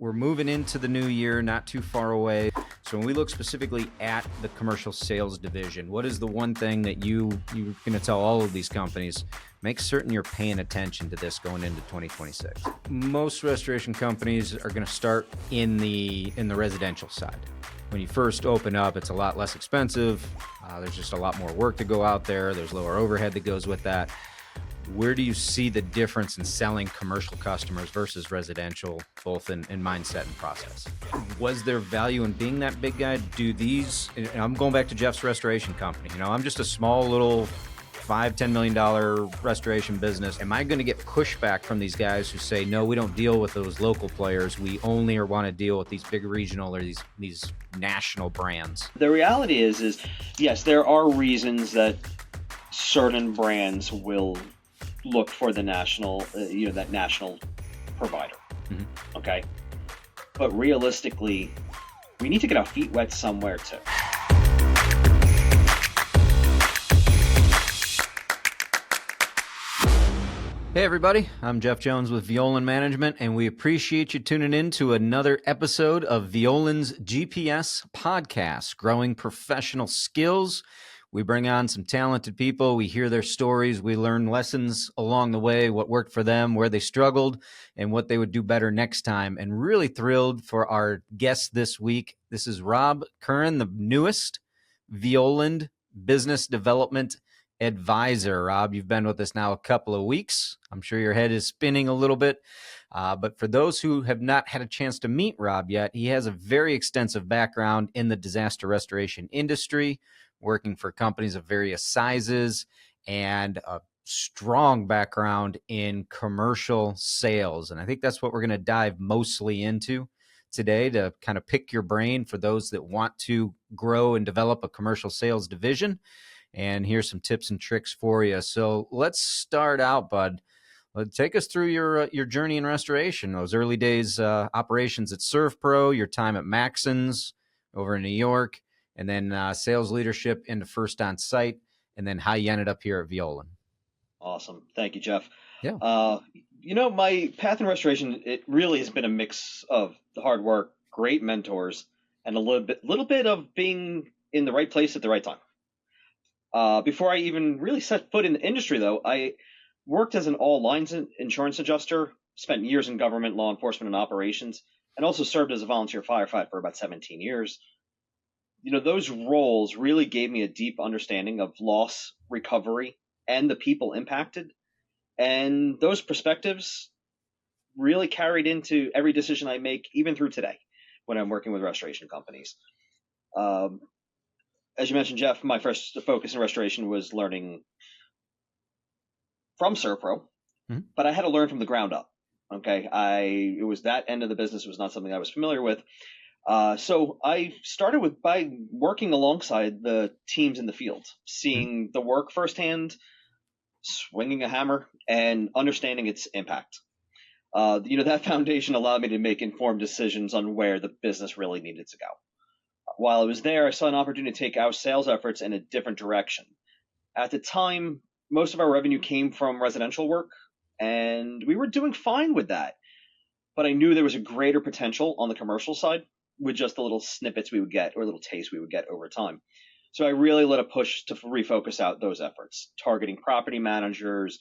We're moving into the new year, not too far away. So when we look specifically at the commercial sales division, what is the one thing that you're going to tell all of these companies? Make certain you're paying attention to this going into 2026. Most restoration companies are going to start in the residential side. When you first open up, it's a lot less expensive. There's just a lot more work to go out there. There's lower overhead that goes with that. Where do you see the difference in selling commercial customers versus residential, both in mindset and process? Was there value in being that big guy? Do these, and I'm going back to Jeff's restoration company. I'm just a small little $5-10 million restoration business. Am I going to get pushback from these guys who say, no, we don't deal with those local players. We only want to deal with these big regional or these national brands? The reality is yes, there are reasons that certain brands will look for the national, that national provider. Mm-hmm. Okay. But realistically, we need to get our feet wet somewhere too. Hey everybody, I'm Jeff Jones with Violand Management, and we appreciate you tuning in to another episode of Violand's GPS podcast, Growing Professional Skills. We bring on some talented people, we hear their stories, we learn lessons along the way, what worked for them, where they struggled, and what they would do better next time. And really thrilled for our guest this week. This is Rob Curran, the newest Violand Business Development Advisor. Rob, you've been with us now a couple of weeks. I'm sure your head is spinning a little bit. But for those who have not had a chance to meet Rob yet, he has a very extensive background in the disaster restoration industry, working for companies of various sizes, and a strong background in commercial sales. And I think that's what we're going to dive mostly into today, to kind of pick your brain for those that want to grow and develop a commercial sales division. And here's some tips and tricks for you. So let's start out, bud. Take us through your journey in restoration, those early days operations at ServPro, your time at Maxon's over in New York, and then sales leadership into First On Site, and then how you ended up here at Violand. Awesome. Thank you, Jeff. Yeah. My path in restoration, it really has been a mix of the hard work, great mentors, and a little bit of being in the right place at the right time. Before I even really set foot in the industry, though, I worked as an all lines insurance adjuster, spent years in government, law enforcement, and operations, and also served as a volunteer firefighter for about 17 years. Those roles really gave me a deep understanding of loss, recovery, and the people impacted. And those perspectives really carried into every decision I make, even through today, when I'm working with restoration companies. As you mentioned, Jeff, my first focus in restoration was learning from ServPro, but I had to learn from the ground up. Okay, it was that end of the business was not something I was familiar with. So I started by working alongside the teams in the field, seeing the work firsthand, swinging a hammer, and understanding its impact. That foundation allowed me to make informed decisions on where the business really needed to go. While I was there, I saw an opportunity to take our sales efforts in a different direction. At the time, most of our revenue came from residential work, and we were doing fine with that. But I knew there was a greater potential on the commercial side with just the little snippets we would get, or little tastes we would get over time. So I really let a push to refocus out those efforts, targeting property managers,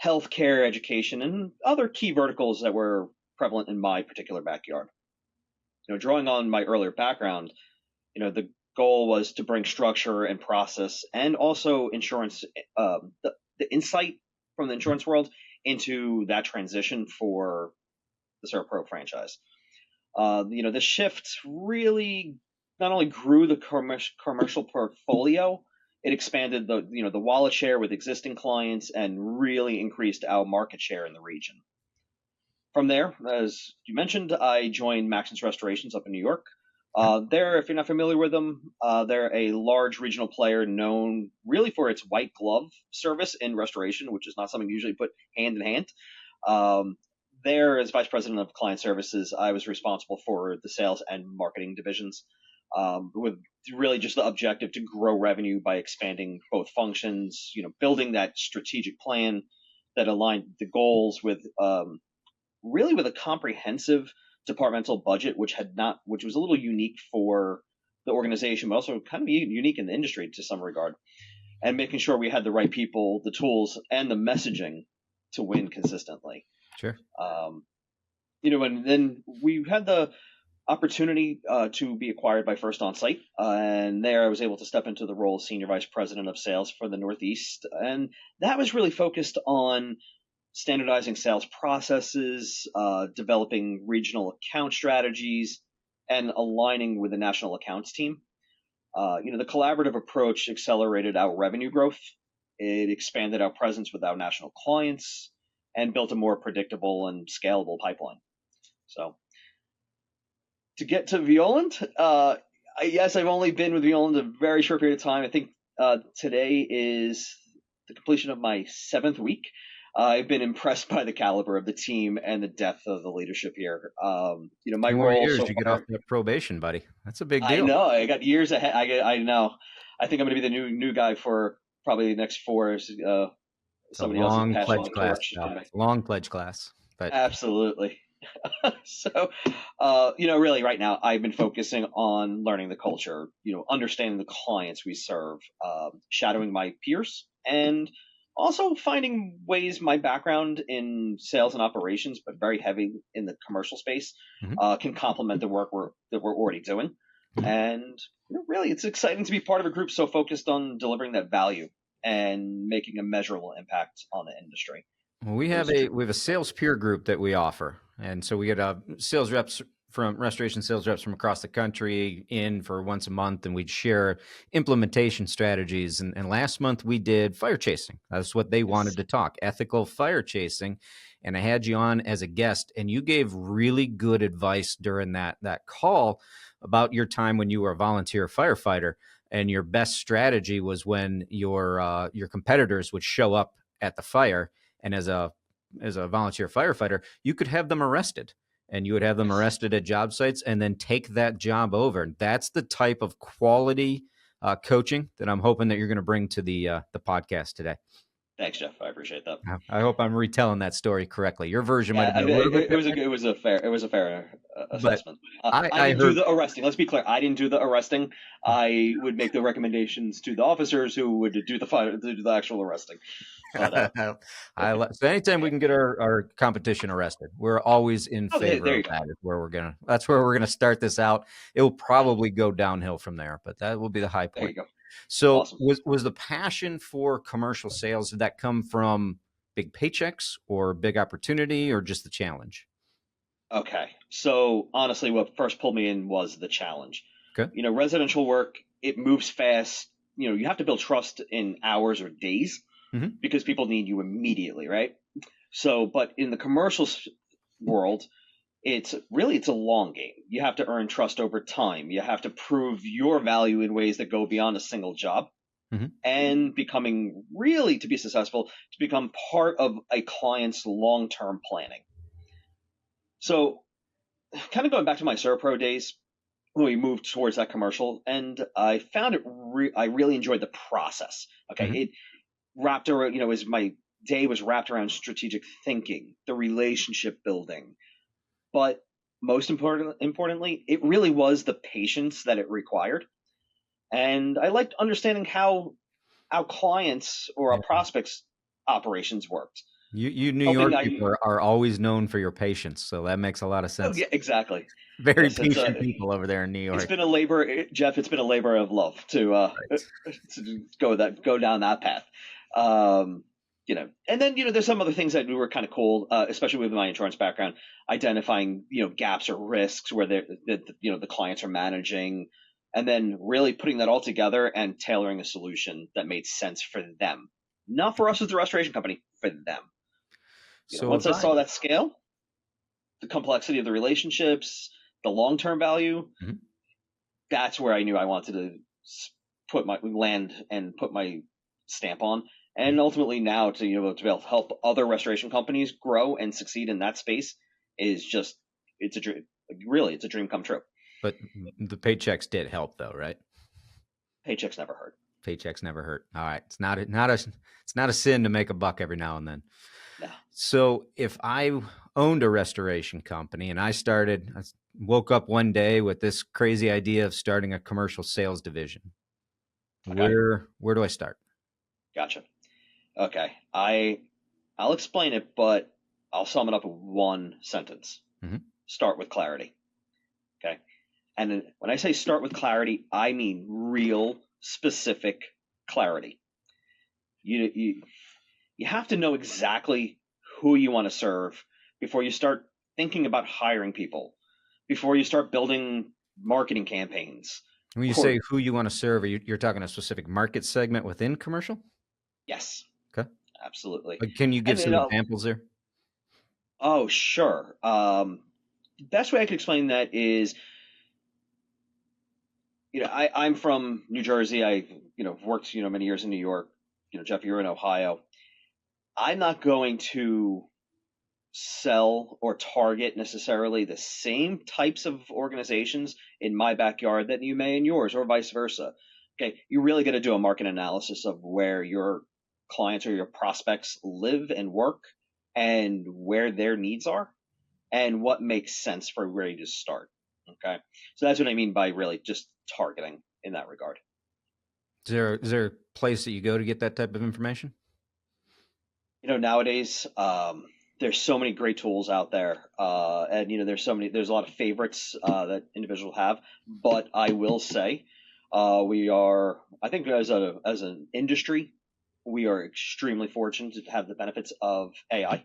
healthcare, education, and other key verticals that were prevalent in my particular backyard. Drawing on my earlier background, the goal was to bring structure and process, and also insurance, the insight from the insurance world into that transition for the ServPro franchise. The shift really not only grew the commercial portfolio, it expanded the wallet share with existing clients and really increased our market share in the region. From there, as you mentioned, I joined Maxon's Restorations up in New York. If you're not familiar with them, they're a large regional player known really for its white glove service in restoration, which is not something you usually put hand in hand. There, as Vice President of Client Services, I was responsible for the sales and marketing divisions, with really just the objective to grow revenue by expanding both functions, building that strategic plan that aligned the goals with really with a comprehensive departmental budget, which was a little unique for the organization, but also kind of unique in the industry to some regard, and making sure we had the right people, the tools, and the messaging to win consistently. Sure. And then we had the opportunity to be acquired by First Onsite, and there I was able to step into the role of Senior Vice President of Sales for the Northeast, and that was really focused on standardizing sales processes, developing regional account strategies, and aligning with the national accounts team. The collaborative approach accelerated our revenue growth. It expanded our presence with our national clients and built a more predictable and scalable pipeline. So to get to Violand, yes, I've only been with Violand a very short period of time. I think today is the completion of my 7th week. I've been impressed by the caliber of the team and the depth of the leadership here. My 2 more role years, so you get far, off that probation, buddy. That's a big I deal. know I got years ahead. I know. I think I'm going to be the new guy for probably the next 4 years. Somebody else has passed on the torch. Long pledge class, but absolutely. So, really right now I've been focusing on learning the culture, understanding the clients we serve, shadowing my peers, and also finding ways my background in sales and operations, but very heavy in the commercial space, can complement the work that we're already doing. And really, it's exciting to be part of a group so focused on delivering that value and making a measurable impact on the industry. Well, we have a sales peer group that we offer, and so we get sales reps from restoration sales reps from across the country in for once a month, and we'd share implementation strategies. And last month we did fire chasing. That's what they wanted to talk, ethical fire chasing. And I had you on as a guest, and you gave really good advice during that call about your time when you were a volunteer firefighter, and your best strategy was when your competitors would show up at the fire. And as a volunteer firefighter, you could have them arrested, and you would have them arrested at job sites and then take that job over. And that's the type of quality coaching that I'm hoping that you're going to bring to the podcast today. Thanks, Jeff. I appreciate that. I hope I'm retelling that story correctly. Your version might have been a little bit. It was a fair assessment. I didn't do the arresting. Let's be clear. I didn't do the arresting. I would make the recommendations to the officers who would do the actual arresting. But, so anytime we can get our competition arrested, we're always in favor of that. That's where we're gonna start this out. It will probably go downhill from there, but that will be the high point. There you go. So awesome. was the passion for commercial sales, did that come from big paychecks or big opportunity or just the challenge? Okay. So honestly, what first pulled me in was the challenge. Okay. Residential work, it moves fast. You have to build trust in hours or days because people need you immediately, right? So, but in the commercial world, it's a long game. You have to earn trust over time. You have to prove your value in ways that go beyond a single job. And becoming really, to be successful, to become part of a client's long-term planning. So kind of going back to my Serpro days, when we moved towards that commercial, and I found I really enjoyed the process. Okay. It wrapped around, as my day was wrapped around strategic thinking, the relationship building. But most importantly, it really was the patience that it required. And I liked understanding how our clients or our prospects' operations worked. You New York people are always known for your patience, so that makes a lot of sense. Oh, yeah, exactly. Very patient people over there in New York. It's been a labor, Jeff. It's been a labor of love to go down that path. And then there's some other things that were kind of cool, especially with my insurance background, identifying gaps or risks where the clients are managing, and then really putting that all together and tailoring a solution that made sense for them, not for us as the restoration company, for them. So once I saw that scale, the complexity of the relationships, the long-term value, that's where I knew I wanted to put my stamp on. And ultimately now to be able to help other restoration companies grow and succeed in that space is just, it's a dream. Really, it's a dream come true. But the paychecks did help though, right? Paychecks never hurt. Paychecks never hurt. All right. It's not a sin to make a buck every now and then. No. So if I owned a restoration company, and I woke up one day with this crazy idea of starting a commercial sales division. Okay, Where do I start? gotcha. Okay, I'll explain it, but I'll sum it up in one sentence. Mm-hmm. Start with clarity. Okay, and then when I say start with clarity, I mean real specific clarity. You you have to know exactly who you want to serve before you start thinking about hiring people, before you start building marketing campaigns. When you Or say who you want to serve, you're talking a specific market segment within commercial? yes, Okay. absolutely. Can you give And some then, examples there? oh, sure. Best way I could explain that is, I'm from New Jersey. I, worked, many years in New York. Jeff, you're in Ohio. I'm not going to sell or target necessarily the same types of organizations in my backyard that you may in yours, or vice versa. Okay, you really got to do a market analysis of where your clients or your prospects live and work, and where their needs are, and what makes sense for where you to start. Okay, so that's what I mean by really just targeting in that regard. Is there a place that you go to get that type of information? Nowadays, there's so many great tools out there, and there's a lot of favorites that individuals have. But I will say, I think, as an industry, we are extremely fortunate to have the benefits of AI.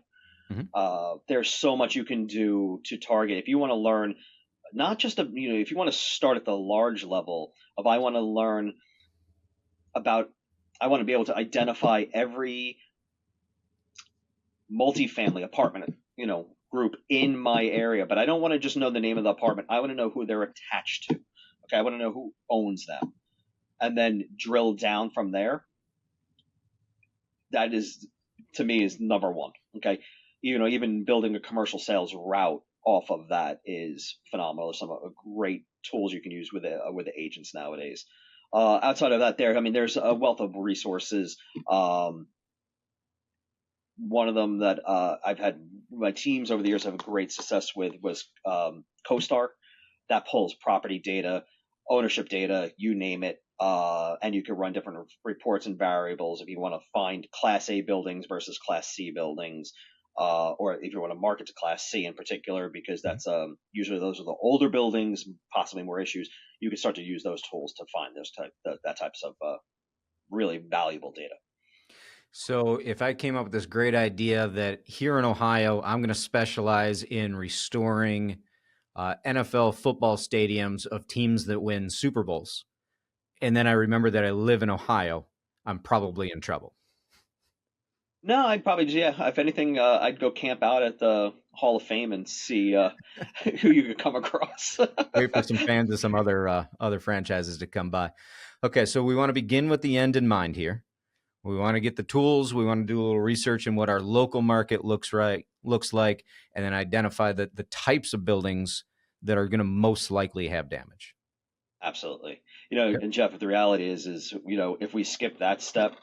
Mm-hmm. There's so much you can do to target. If you want to learn, not just if you want to start at the large level of, I want to learn about, I want to be able to identify every multifamily apartment, group in my area, but I don't want to just know the name of the apartment. I want to know who they're attached to. Okay, I want to know who owns them, and then drill down from there. That is, to me, is number one. Okay, even building a commercial sales route off of that is phenomenal. There's some great tools you can use with the agents nowadays. Outside of that, there's a wealth of resources. One of them that I've had my teams over the years have great success with was CoStar. That pulls property data, ownership data, you name it, and you can run different reports and variables if you want to find Class A buildings versus Class C buildings, or if you want to market to Class C in particular, because that's usually those are the older buildings, possibly more issues. You can start to use those tools to find that types of really valuable data. So if I came up with this great idea that here in Ohio, I'm going to specialize in restoring NFL football stadiums of teams that win Super Bowls, and then I remember that I live in Ohio, I'm probably in trouble. No, I'd probably, yeah. If anything, I'd go camp out at the Hall of Fame and see who you could come across. Wait for some fans of some other franchises to come by. Okay, so we want to begin with the end in mind here. We want to get the tools. We want to do a little research in what our local market looks like, and then identify the types of buildings that are going to most likely have damage. Absolutely. Okay. And Jeff, the reality is, if we skip that step,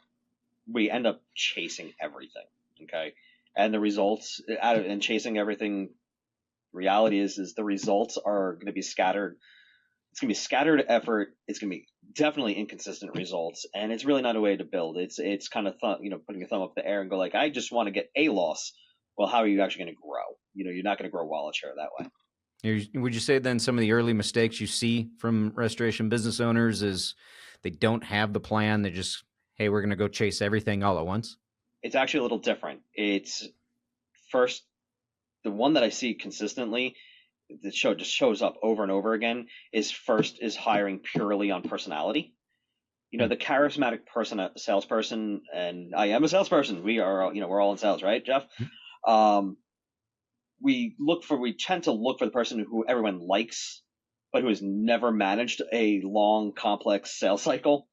we end up chasing everything. Okay. And the results and chasing everything, reality is the results are going to be scattered. It's going to be scattered effort. It's going to be definitely inconsistent results, and it's really not a way to build. It's kind of putting your thumb up the air and go like, I just want to get a loss. Well, how are you actually going to grow? You're not going to grow wallet share that way. Would you say then some of the early mistakes you see from restoration business owners is they don't have the plan? They just, hey, we're going to go chase everything all at once? It's actually a little different. It's first, the one that I see consistently that just shows up over and over again is hiring purely on personality. The charismatic salesperson, and I am a salesperson. We are, we're all in sales, right, Jeff? Um, we tend to look for the person who everyone likes, but who has never managed a long, complex sales cycle.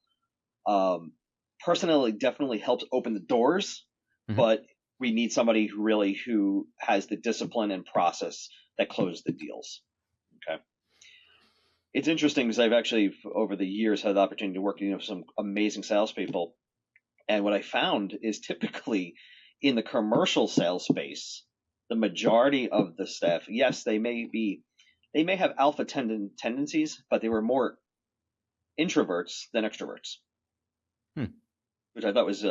Personality definitely helps open the doors, Mm-hmm. but we need somebody who has the discipline and process that close the deals. Okay. It's interesting because I've actually over the years had the opportunity to work with some amazing salespeople, and what I found is typically in the commercial sales space, the majority of the staff, yes, they may have alpha tendencies, but they were more introverts than extroverts, which I thought was,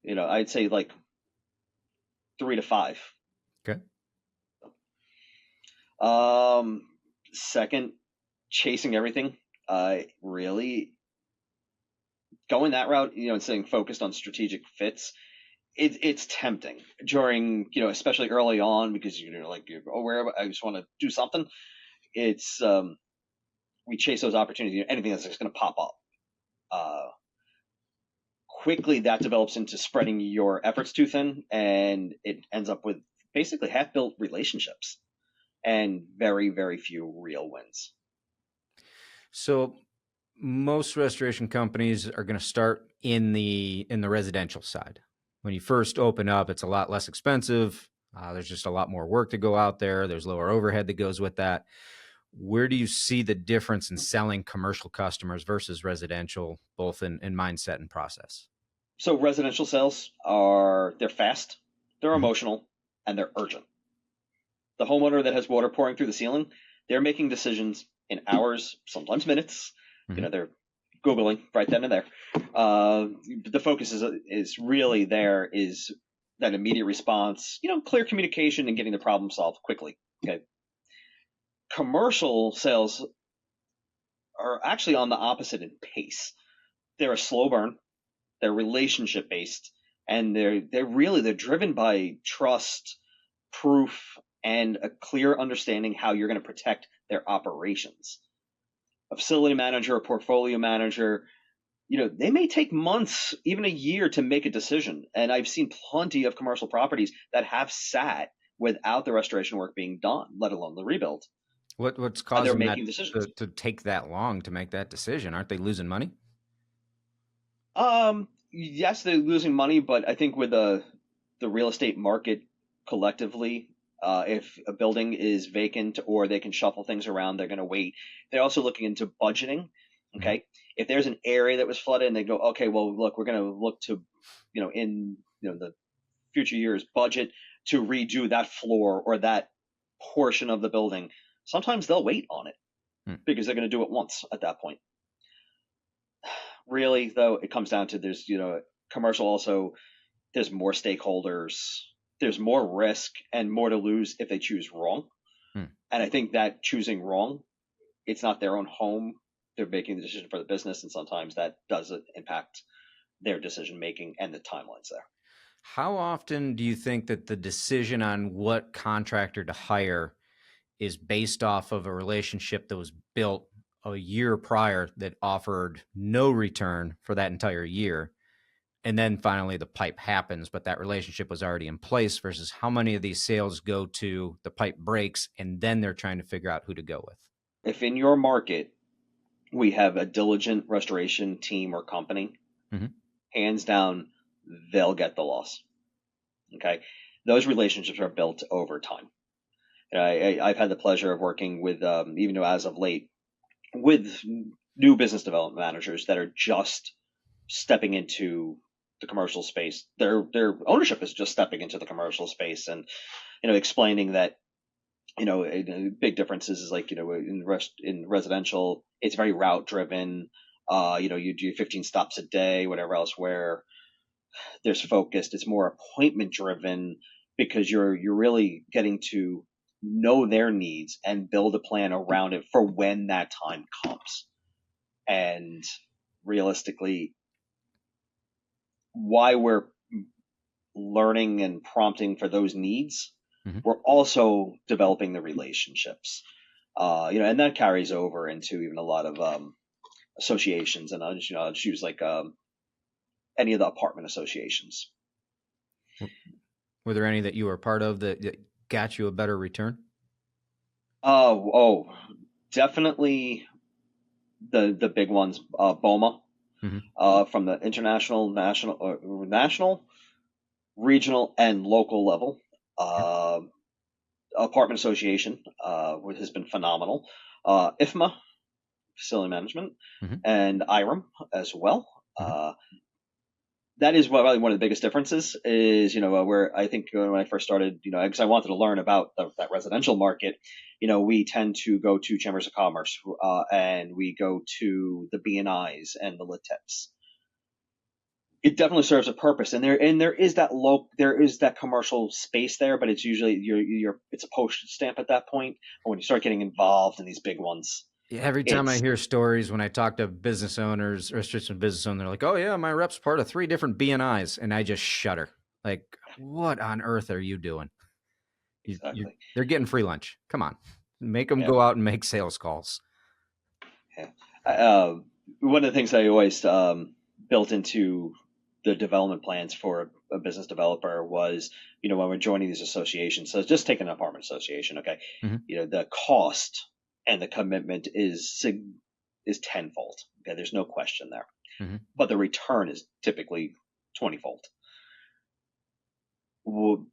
I'd say like 3 to 5. Okay. Second, chasing everything. Really going that route, and staying focused on strategic fits. It's tempting during, especially early on, because wherever I just want to do something. It's we chase those opportunities. Anything that's just going to pop up. Quickly that develops into spreading your efforts too thin, and it ends up with basically half-built relationships and very, very few real wins. So most restoration companies are going to start in the residential side. When you first open up, it's a lot less expensive. There's just a lot more work to go out there. There's lower overhead that goes with that. Where do you see the difference in selling commercial customers versus residential, both in mindset and process? So residential sales they're fast, they're emotional, and they're urgent. The homeowner that has water pouring through the ceiling, they're making decisions in hours, sometimes minutes. They're Googling right then and there. The focus is really there is that immediate response, clear communication and getting the problem solved quickly. Okay. Commercial sales are actually on the opposite in pace. They're a slow burn. They're relationship based, and they're driven by trust, proof, and a clear understanding how you're going to protect their operations. A facility manager, a portfolio manager, they may take months, even a year, to make a decision. And I've seen plenty of commercial properties that have sat without the restoration work being done, let alone the rebuild. What's causing that to take that long to make that decision? Aren't they losing money? Yes, they're losing money, but I think with the real estate market collectively, if a building is vacant or they can shuffle things around, they're going to wait. They're also looking into budgeting. Okay. If there's an area that was flooded and they go, okay, well, look, we're going to look to, in the future years budget to redo that floor or that portion of the building. Sometimes they'll wait on it because they're going to do it once at that point. Really, though, it comes down to there's, commercial also, there's more stakeholders, there's more risk and more to lose if they choose wrong. And I think that choosing wrong, it's not their own home. They're making the decision for the business, and sometimes that does impact their decision making and the timelines there. How often do you think that the decision on what contractor to hire is based off of a relationship that was built a year prior that offered no return for that entire year, and then finally the pipe happens, but that relationship was already in place, versus how many of these sales go to the pipe breaks and then they're trying to figure out who to go with? If in your market we have a diligent restoration team or company, hands down, they'll get the loss. Okay. Those relationships are built over time. I've had the pleasure of working with, even though as of late, with new business development managers that are just stepping into the commercial space. Their ownership is just stepping into the commercial space, and explaining that big differences is like in residential, it's very route driven. You do 15 stops a day, whatever else. Where there's focused, it's more appointment driven, because you're really getting to know their needs and build a plan around it for when that time comes. And realistically, why we're learning and prompting for those needs, we're also developing the relationships, and that carries over into even a lot of associations. And I'll just use like any of the apartment associations. Were there any that you were part of that got you a better return? Oh, definitely the big ones, BOMA, from the international, national, regional, and local level. Apartment Association, which has been phenomenal. IFMA, Facility Management, and IREM as well. that is what probably one of the biggest differences is, where I think when I first started, because I wanted to learn about that residential market, we tend to go to chambers of commerce, and we go to the BNIs and the lit tips. It definitely serves a purpose, and there is that commercial space there, but it's usually it's a postage stamp at that point. But when you start getting involved in these big ones, Every time I it's hear stories, when I talk to business owners, restricted business owners, they're like, "Oh yeah, my rep's part of 3 different BNIs," and I just shudder. Like, what on earth are you doing? exactly. They're getting free lunch. Come on, make them Yeah. go out and make sales calls. Yeah. One of the things I always built into the development plans for a business developer was, when we're joining these associations, so just take an apartment association, okay, Mm-hmm. the cost and the commitment is tenfold. Okay, there's no question there, Mm-hmm. but the return is typically 20-fold.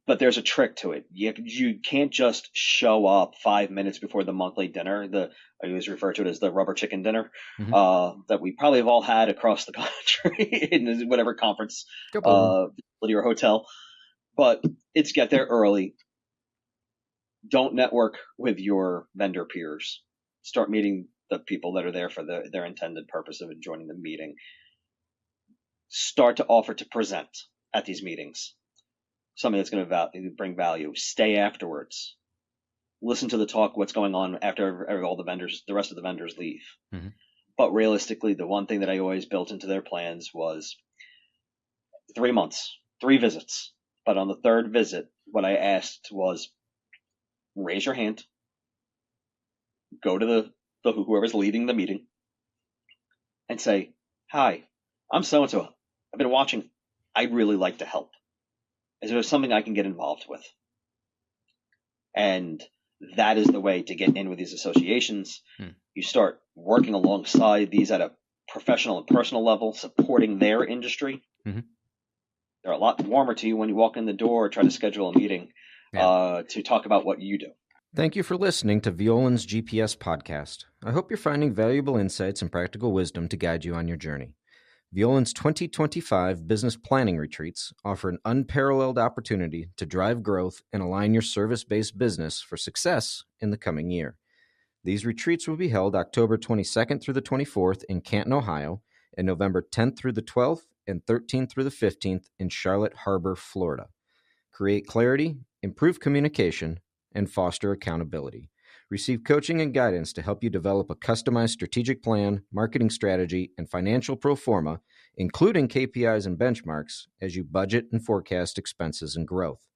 But there's a trick to it. You can't just show up 5 minutes before the monthly dinner. I always refer to it as the rubber chicken dinner, Mm-hmm. that we probably have all had across the country in whatever conference Couple of them. facility or hotel. But it's get there early. Don't network with your vendor peers. Start meeting the people that are there for their intended purpose of joining the meeting. Start to offer to present at these meetings. Something that's going to bring value. Stay afterwards. Listen to the talk, what's going on after all the rest of the vendors leave. Mm-hmm. But realistically, the one thing that I always built into their plans was 3 months, 3 visits. But on the 3rd visit, what I asked was raise your hand, go to the whoever's leading the meeting, and say, "Hi, I'm so and so. I've been watching. I'd really like to help. Is there something I can get involved with?" And that is the way to get in with these associations. You start working alongside these at a professional and personal level, supporting their industry. Mm-hmm. They're a lot warmer to you when you walk in the door or try to schedule a meeting to talk about what you do. Thank you for listening to Violand's GPS podcast. I hope you're finding valuable insights and practical wisdom to guide you on your journey. Violand's 2025 business planning retreats offer an unparalleled opportunity to drive growth and align your service-based business for success in the coming year. These retreats will be held October 22nd through the 24th in Canton, Ohio, and November 10th through the 12th and 13th through the 15th in Charlotte Harbor, Florida. Create clarity, improve communication, and foster accountability. Receive coaching and guidance to help you develop a customized strategic plan, marketing strategy, and financial pro forma, including KPIs and benchmarks, as you budget and forecast expenses and growth.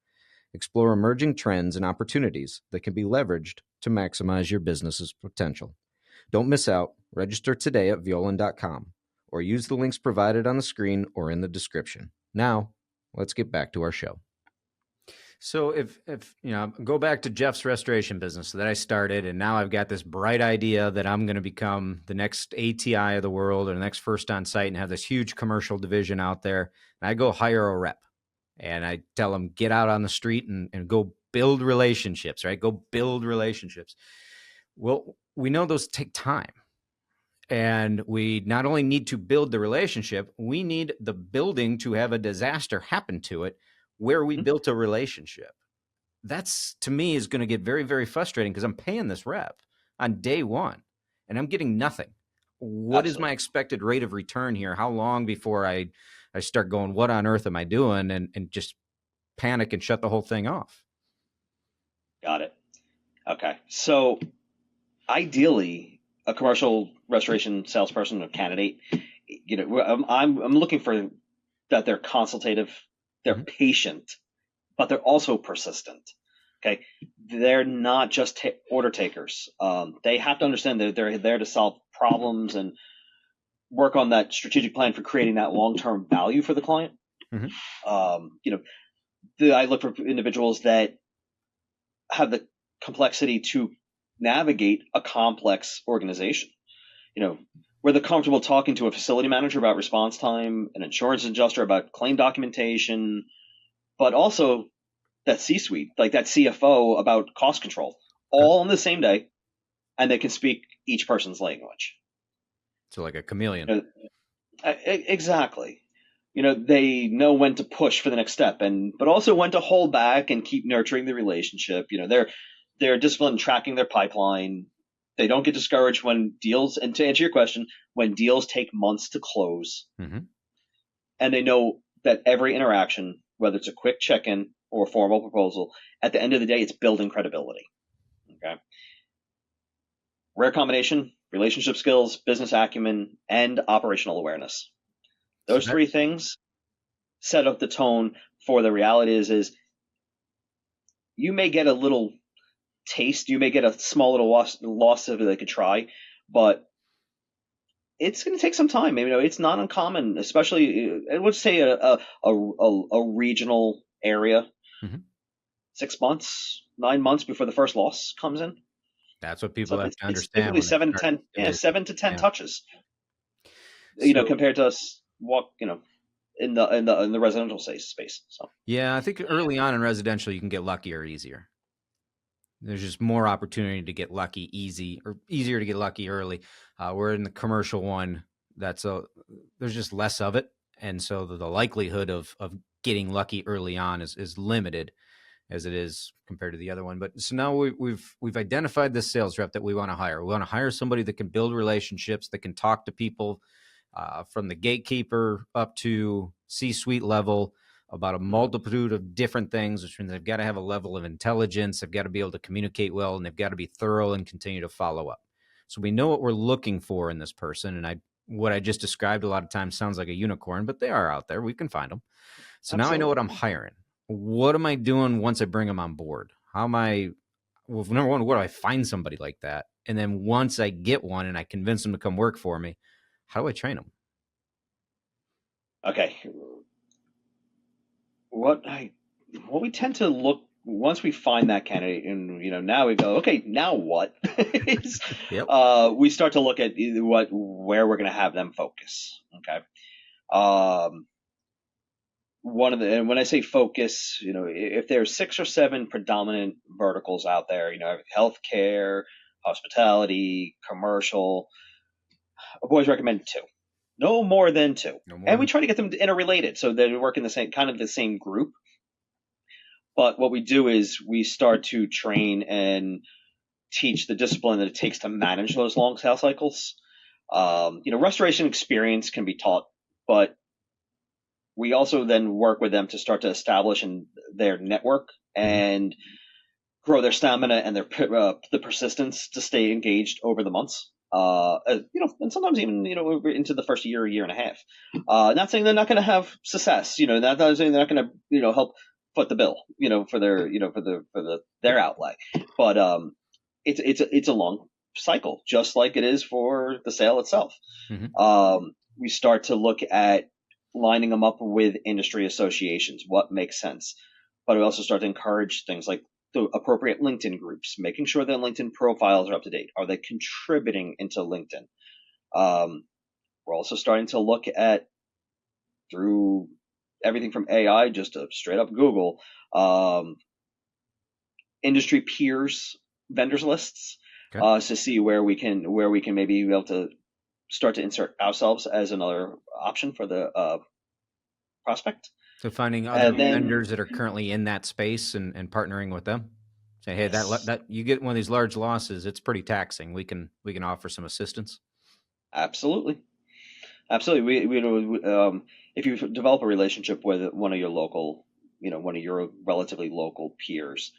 Explore emerging trends and opportunities that can be leveraged to maximize your business's potential. Don't miss out. Register today at violand.com or use the links provided on the screen or in the description. Now, let's get back to our show. So if go back to Jeff's restoration business that I started, and now I've got this bright idea that I'm going to become the next ATI of the world or the next First On Site and have this huge commercial division out there. And I go hire a rep and I tell them, get out on the street and go build relationships, right? Go build relationships. Well, we know those take time. And we not only need to build the relationship, we need the building to have a disaster happen to it where we built a relationship. That's, to me, is going to get very, very frustrating because I'm paying this rep on day one and I'm getting nothing. What Absolutely. Is my expected rate of return here? How long before I start going, what on earth am I doing? And just panic and shut the whole thing off. Got it. Okay. So ideally, a commercial restoration salesperson or candidate, I'm looking for that they're consultative, they're patient, but they're also persistent. Okay, they're not just order takers. They have to understand that they're there to solve problems and work on that strategic plan for creating that long-term value for the client. I look for individuals that have the complexity to navigate a complex organization. Where they're comfortable talking to a facility manager about response time, an insurance adjuster about claim documentation, but also that C-suite, like that CFO about cost control, all on the same day, and they can speak each person's language. So like a chameleon. Exactly. they know when to push for the next step, but also when to hold back and keep nurturing the relationship. They're disciplined in tracking their pipeline. They don't get discouraged when deals, and to answer your question, when deals take months to close, and they know that every interaction, whether it's a quick check-in or a formal proposal, at the end of the day, it's building credibility. Okay. Rare combination: relationship skills, business acumen, and operational awareness. Those three things set up the tone for the reality is you may get a little taste, you may get a small little loss of it they could try, but it's going to take some time. It's not uncommon, especially I would say a regional area. 6 months, 9 months before the first loss comes in. That's what people have to understand. It's typically 7 to 10 touches. Compared to us in the residential space. So yeah, I think early on in residential you can get luckier easier. There's just more opportunity to get lucky easier to get lucky early. We're in the commercial one, there's just less of it, and so the likelihood of getting lucky early on is limited as it is compared to the other one. But so now we've identified this sales rep that we want to hire. We want to hire somebody that can build relationships, that can talk to people from the gatekeeper up to C-suite level about a multitude of different things, which means they've got to have a level of intelligence, they've got to be able to communicate well, and they've got to be thorough and continue to follow up. So we know what we're looking for in this person, and what I just described a lot of times sounds like a unicorn, but they are out there. We can find them. So Absolutely. Now I know what I'm hiring. What am I doing once I bring them on board? Number one, where do I find somebody like that? And then once I get one and I convince them to come work for me, how do I train them? Okay. What we tend to look, once we find that candidate, and now we go, okay, now what? Yep. We start to look at where we're going to have them focus. Okay. And when I say focus, if there's 6 or 7 predominant verticals out there, healthcare, hospitality, commercial, I've always recommended 2. No more than 2. And we try to get them interrelated so they work in the same group. But what we do is we start to train and teach the discipline that it takes to manage those long sales cycles. Restoration experience can be taught, but we also then work with them to start to establish in their network and grow their stamina and the persistence to stay engaged over the months. And sometimes even into the first year and a half. Not saying they're not going to have success. Not saying they're not going to help foot the bill. For their outlay. But it's a long cycle, just like it is for the sale itself. We start to look at lining them up with industry associations, what makes sense. But we also start to encourage things like the appropriate LinkedIn groups, making sure their LinkedIn profiles are up to date. Are they contributing into LinkedIn? We're also starting to look at, through everything from AI just to straight up Google, industry peers, vendors lists, to see where we can maybe be able to start to insert ourselves as another option for the prospect. So finding other vendors that are currently in that space and partnering with them. Say, hey, yes. that you get one of these large losses, it's pretty taxing. We can offer some assistance. Absolutely. We if you develop a relationship with one of your local, one of your relatively local peers,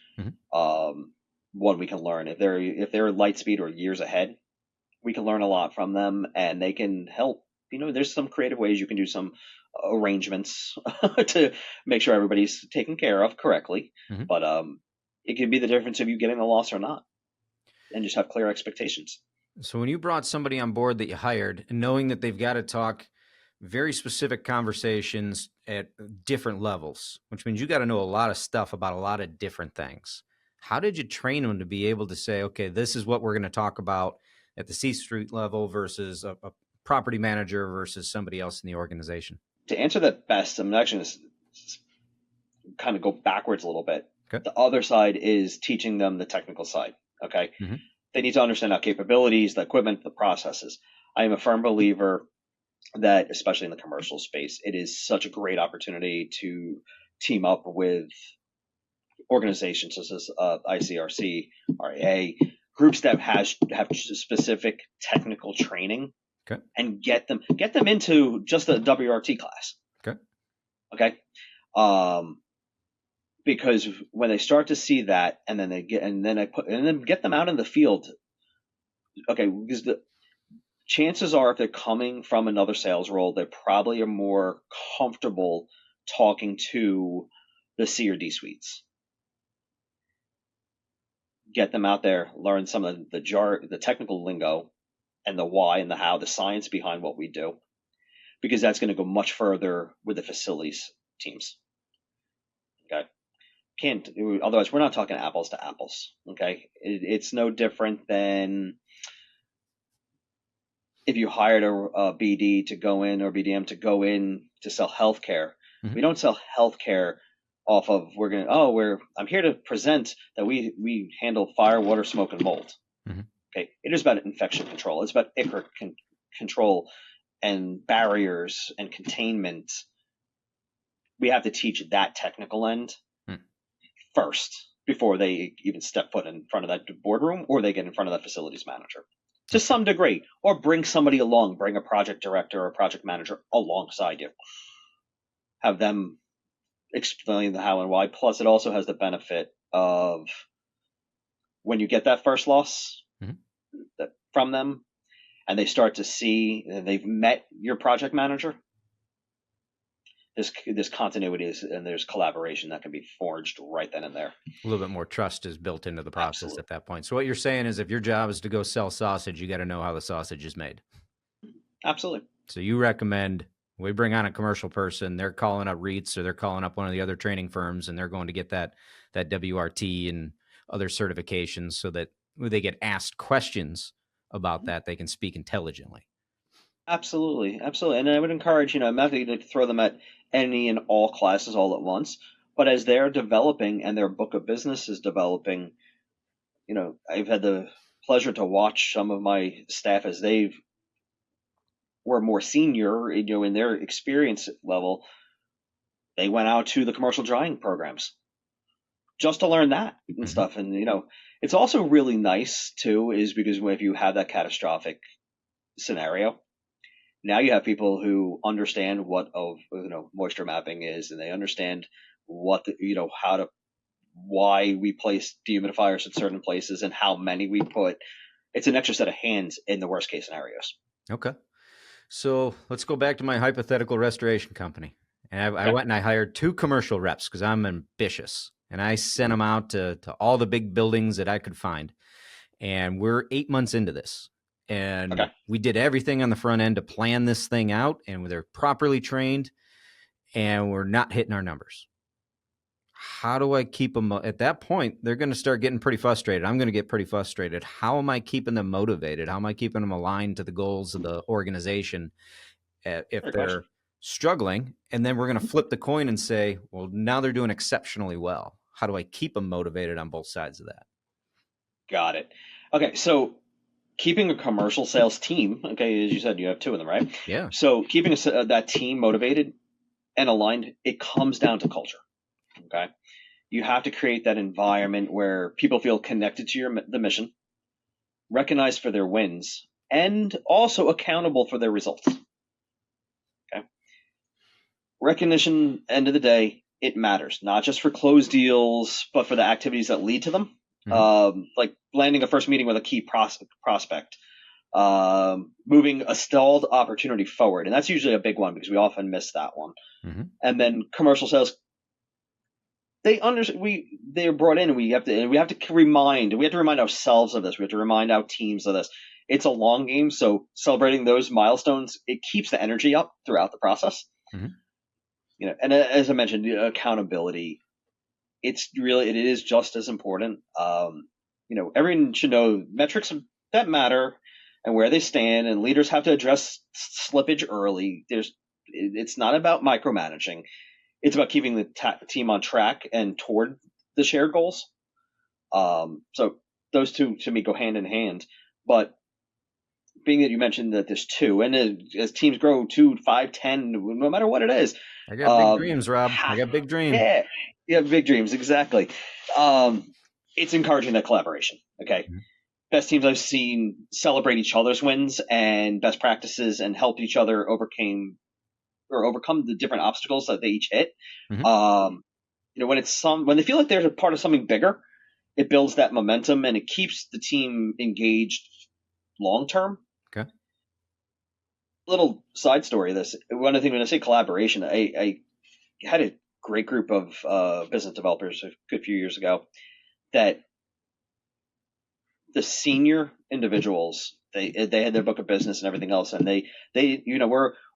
one, we can learn if they're light speed or years ahead. We can learn a lot from them, and they can help. There's some creative ways you can do some arrangements to make sure everybody's taken care of correctly. But it can be the difference of you getting a loss or not, and just have clear expectations. So when you brought somebody on board that you hired, and knowing that they've got to talk very specific conversations at different levels, which means you got to know a lot of stuff about a lot of different things. How did you train them to be able to say, okay, this is what we're going to talk about at the C-suite level versus a property manager versus somebody else in the organization? To answer that best, I'm actually going to kind of go backwards a little bit. Okay. The other side is teaching them the technical side. Okay. They need to understand our capabilities, the equipment, the processes. I am a firm believer that, especially in the commercial space, it is such a great opportunity to team up with organizations such as ICRC, RAA, groups that have specific technical training, Okay. and get them into just a WRT class. Okay. Okay. Because when they start to see that, and then get them out in the field. Okay, because the chances are, if they're coming from another sales role, they probably are more comfortable talking to the C or D suites. Get them out there, learn some of the technical lingo, and the why and the how, the science behind what we do, because that's going to go much further with the facilities teams. Okay. Otherwise, we're not talking apples to apples. Okay. It's no different than if you hired a BD to go in, or BDM to go in to sell healthcare. Mm-hmm. We don't sell healthcare off of I'm here to present that we handle fire, water, smoke, and mold. Mm-hmm. Okay. It is about infection control. It's about ICR control and barriers and containment. We have to teach that technical end first before they even step foot in front of that boardroom, or they get in front of that facilities manager to some degree, or bring somebody along, bring a project director or a project manager alongside you. Have them explain the how and why. Plus, it also has the benefit of when you get that first loss from them, and they start to see they've met your project manager, there's continuity and there's collaboration that can be forged right then and there. A little bit more trust is built into the process. Absolutely. At that point. So what you're saying is, if your job is to go sell sausage, you got to know how the sausage is made. Absolutely. So you recommend we bring on a commercial person, they're calling up REITs, or they're calling up one of the other training firms, and they're going to get that WRT and other certifications, so that when they get asked questions about that, they can speak intelligently. Absolutely. And I would encourage, I'm not going to throw them at any and all classes all at once, but as they're developing and their book of business is developing, I've had the pleasure to watch some of my staff as they were more senior, in their experience level. They went out to the commercial drying programs just to learn that and stuff. And, it's also really nice too, is because if you have that catastrophic scenario, now you have people who understand what moisture mapping is, and they understand what why we place dehumidifiers at certain places and how many we put. It's an extra set of hands in the worst case scenarios. Okay. So let's go back to my hypothetical restoration company. And I went and I hired 2 commercial reps because I'm ambitious, and I sent them out to all the big buildings that I could find. And we're 8 months into this. And we did everything on the front end to plan this thing out, and they're properly trained, and we're not hitting our numbers. How do I keep them? At that point, they're going to start getting pretty frustrated. I'm going to get pretty frustrated. How am I keeping them motivated? How am I keeping them aligned to the goals of the organization if they're struggling? And then we're going to flip the coin and say, well, now they're doing exceptionally well. How do I keep them motivated on both sides of that? Got it. Okay, so keeping a commercial sales team, okay, as you said, you have 2 of them, right? Yeah. So keeping that team motivated and aligned, it comes down to culture. Okay. You have to create that environment where people feel connected to the mission, recognized for their wins, and also accountable for their results. Okay. Recognition, end of the day, it matters, not just for closed deals, but for the activities that lead to them. Like landing a first meeting with a key prospect, moving a stalled opportunity forward. And that's usually a big one because we often miss that one. And then commercial sales, they're brought in, and we have to remind ourselves of this. We have to remind our teams of this. It's a long game. So celebrating those milestones, it keeps the energy up throughout the process. And as I mentioned, accountability, it is just as important. Everyone should know metrics that matter and where they stand, and leaders have to address slippage early. It's not about micromanaging. It's about keeping the team on track and toward the shared goals. So those two to me go hand in hand. But being that you mentioned that there's two, and as teams grow 2, 5, 10, no matter what it is, I got big dreams, Rob. I got big dreams. yeah, big dreams, exactly. It's encouraging that collaboration. Okay, Mm-hmm. best teams I've seen celebrate each other's wins and best practices and help each other overcome the different obstacles that they each hit. Mm-hmm. When they feel like they're a part of something bigger, it builds that momentum and it keeps the team engaged long term. Okay. Little side story of this. One of the things when I say collaboration, I had a great group of business developers a good few years ago that the senior individuals they had their book of business and everything else, and they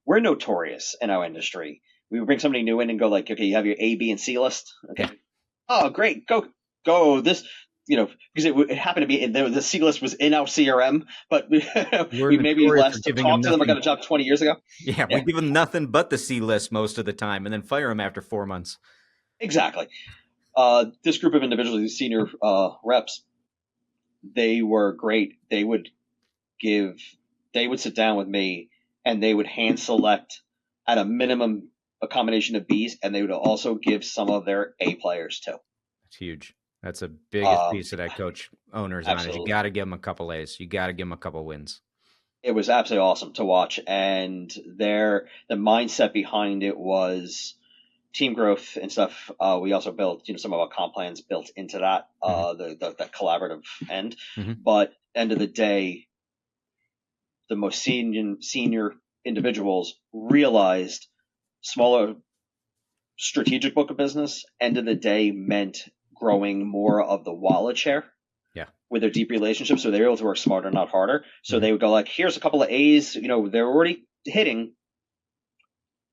we're notorious in our industry. We would bring somebody new in and go like, okay, you have your A, B, and C list. Okay, Yeah. oh great, go this. Because it happened to be the C list was in our CRM, but We're we maybe notorious for last giving them talked to them. I got nothing. a job 20 years ago. Yeah, we Yeah, give them nothing but the C list most of the time, and then fire them after 4 months. exactly. This group of individuals, these senior reps, they were great. They would sit down with me and they would hand select at a minimum a combination of Bs, and they would also give some of their A players too. It's huge. That's the biggest Um, piece of that coach owners on is you absolutely. got to give them a couple A's. You got to give them a couple wins. It was absolutely awesome to watch, and the mindset behind it was team growth and stuff. We also built, some of our comp plans built into that, Mm-hmm. the collaborative end. Mm-hmm. But end of the day, the most senior individuals realized smaller strategic book of business. End of the day meant growing more of the wallet share Yeah. with their deep relationships, so they were able to work smarter, not harder. So Mm-hmm. they would go like, "Here's a couple of A's. They're already hitting.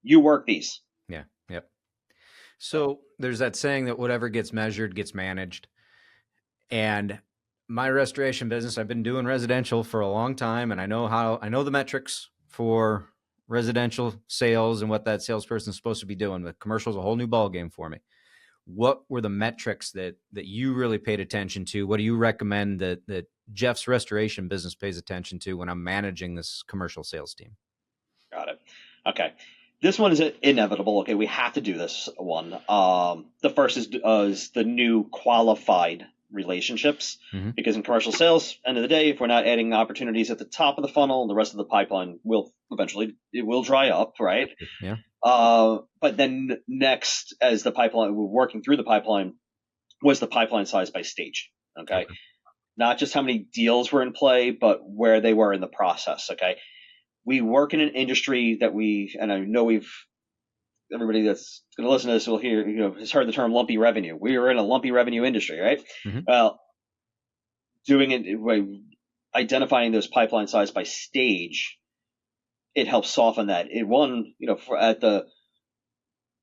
You work these." Yeah. Yep. So So there's that saying that whatever gets measured gets managed. And my restoration business, I've been doing residential for a long time, and I know the metrics for residential sales and what that salesperson is supposed to be doing. But commercial is a whole new ballgame for me. What were the metrics that you really paid attention to? What do you recommend that Jeff's restoration business pays attention to when I'm managing this commercial sales team? got it. Okay. This one is inevitable. Okay, we have to do this one. The first is the new qualified relationships, Mm-hmm. because in commercial sales, end of the day, if we're not adding opportunities at the top of the funnel, the rest of the pipeline will eventually it will dry up, right? Yeah. But then next, as the pipeline, we're working through the pipeline, was the pipeline size by stage. Okay, Okay. not just how many deals were in play, but where they were in the process. Okay, we work in an industry and I know everybody that's going to listen to this will hear, has heard the term lumpy revenue. We are in a lumpy revenue industry, right? Mm-hmm. Well, doing it by identifying those pipeline size by stage, it helps soften that. At the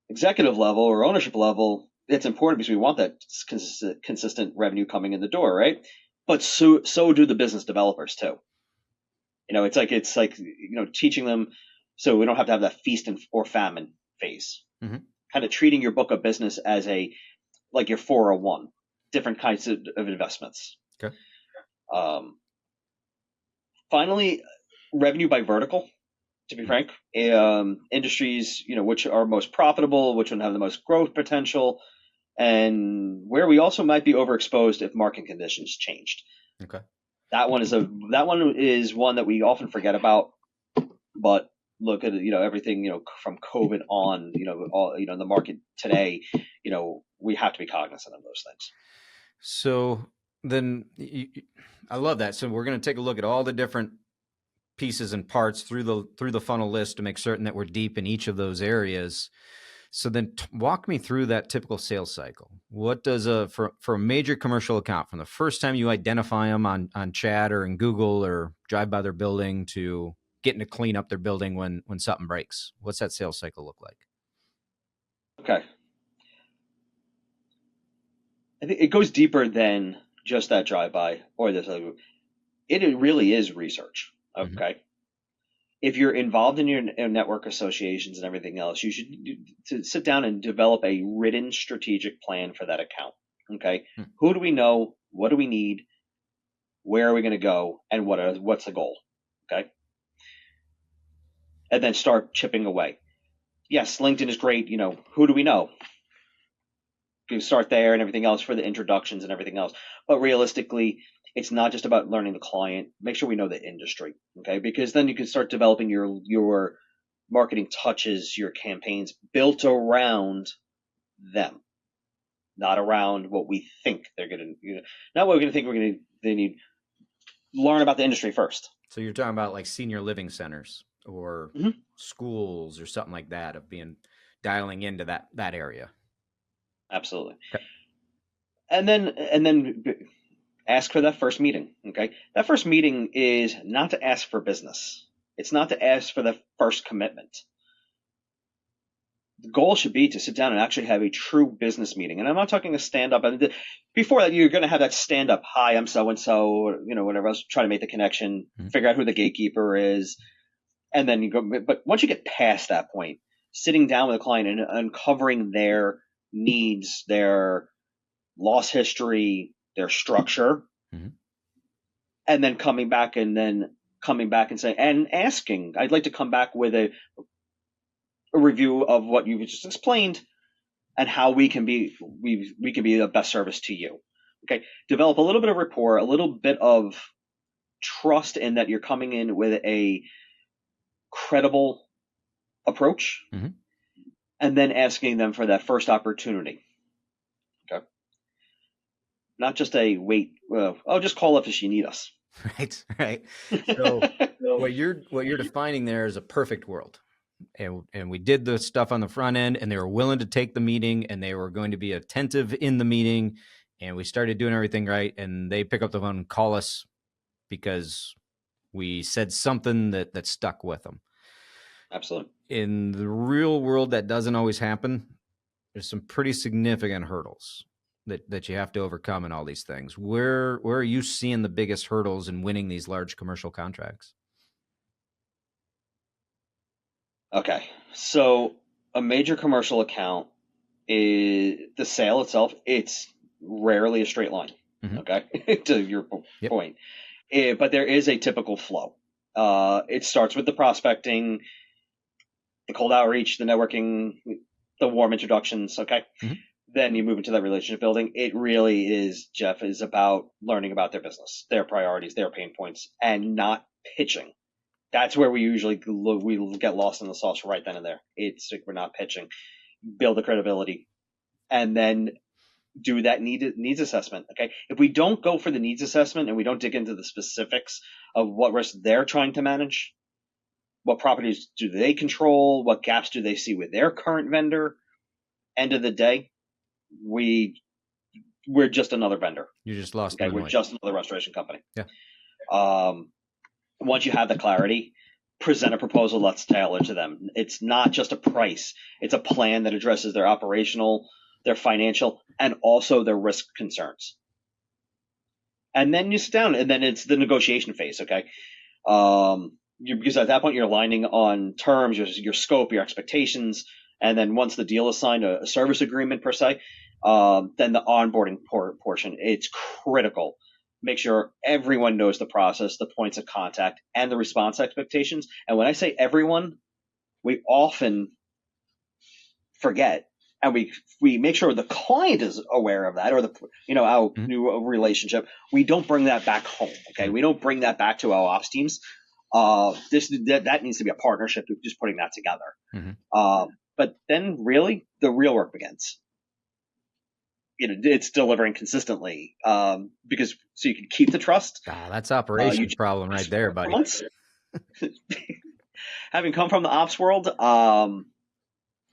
executive level or ownership level, it's important because we want that consistent revenue coming in the door, right? But so do the business developers too. It's like teaching them so we don't have to have that feast or famine phase. Mm-hmm. Kind of treating your book of business as like your 401, different kinds of investments. Okay. Finally, revenue by vertical. To be frank, industries which are most profitable, which one have the most growth potential, and where we also might be overexposed if market conditions changed. Okay. That one is one that we often forget about, but look at everything from COVID on, all the market today, we have to be cognizant of those things. So then I love that. So we're going to take a look at all the different pieces and parts through the funnel list to make certain that we're deep in each of those areas. So then walk me through that typical sales cycle. What does for a major commercial account, from the first time you identify them on chat or in Google or drive by their building to getting to clean up their building when something breaks? What's that sales cycle look like? Okay. I think it goes deeper than just that drive-by or this. It really is research. Okay. Mm-hmm. If you're involved in your network associations and everything else, you should to sit down and develop a written strategic plan for that account. Okay. Mm-hmm. Who do we know? What do we need? Where are we going to go? And what's the goal? Okay. And then start chipping away. Yes, LinkedIn is great. Who do we know? You start there and everything else for the introductions and everything else. But realistically, it's not just about learning the client. Make sure we know the industry. Okay. Because then you can start developing your marketing touches, your campaigns built around them, not around what we think they're going to, not what we're going to think they need. Learn about the industry first. So you're talking about like senior living centers or schools or something like that, of dialing into that area. Absolutely. Okay. And then ask for that first meeting. Okay. That first meeting is not to ask for business. It's not to ask for the first commitment. The goal should be to sit down and actually have a true business meeting. And I'm not talking a stand up. Before that, you're going to have that stand up. Hi, I'm so and so, whatever else, try to make the connection, figure out who the gatekeeper is. And then you go, but once you get past that point, sitting down with a client and uncovering their needs, their loss history, their structure, and then coming back and saying, and asking, I'd like to come back with a review of what you've just explained and how we can be the best service to you. Okay. Develop a little bit of rapport, a little bit of trust in that you're coming in with a credible approach, and then asking them for that first opportunity. Okay. Not just a wait. I'll just call up if you need us. Right. So what you're defining there is a perfect world. And we did the stuff on the front end, and they were willing to take the meeting, and they were going to be attentive in the meeting, and we started doing everything right, and they pick up the phone and call us because we said something that stuck with them. Absolutely. In the real world, that doesn't always happen. There's some pretty significant hurdles that you have to overcome in all these things. Where are you seeing the biggest hurdles in winning these large commercial contracts? Okay. So a major commercial account is the sale itself. It's rarely a straight line. Okay. To your point. But there is a typical flow. It starts with the prospecting, the cold outreach, the networking, the warm introductions. Okay. Then you move into that relationship building. It really is, Jeff, is about learning about their business, their priorities, their pain points, and not pitching. That's where we usually get lost in the sauce right then and there. It's like we're not pitching. Build the credibility, and then do that needs assessment. Okay, if we don't go for the needs assessment and we don't dig into the specifics of what risks they're trying to manage, what properties do they control, what gaps do they see with their current vendor, end of the day, we're just another vendor. You just lost. Okay, we're just another restoration company. Yeah. Once you have the clarity, present a proposal that's tailored to them. It's not just a price. It's a plan that addresses their operational, their financial, and also their risk concerns. And then you sit down, and then it's the negotiation phase, okay? Because at that point, you're aligning on terms, your scope, your expectations, and then once the deal is signed, a service agreement per se, then the onboarding portion, it's critical. Make sure everyone knows the process, the points of contact, and the response expectations. And when I say everyone, we often forget, and we make sure the client is aware of that, or our new relationship. We don't bring that back home. Okay, we don't bring that back to our ops teams. That needs to be a partnership of just putting that together. But then really the real work begins. It's delivering consistently, because so you can keep the trust. That's operations problem right there, buddy. Having come from the ops world,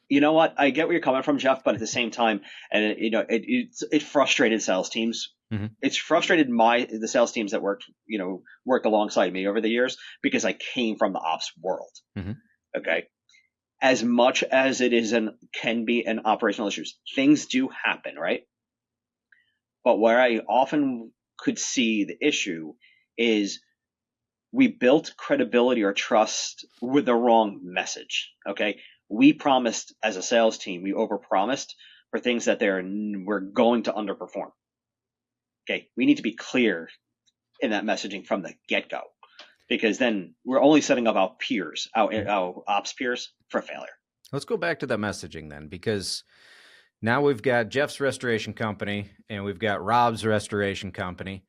you know what? I get where you're coming from, Jeff, but at the same time, and it frustrated sales teams. It's frustrated the sales teams that worked alongside me over the years, because I came from the ops world. Okay. As much as it can be an operational issues, things do happen, right? But where I often could see the issue is we built credibility or trust with the wrong message. Okay. We promised as a sales team, we overpromised for things that we're going to underperform. Okay. We need to be clear in that messaging from the get-go. because then we're only setting up our peers, our ops peers, for failure. Let's go back to the messaging then, because now we've got Jeff's restoration company and we've got Rob's restoration company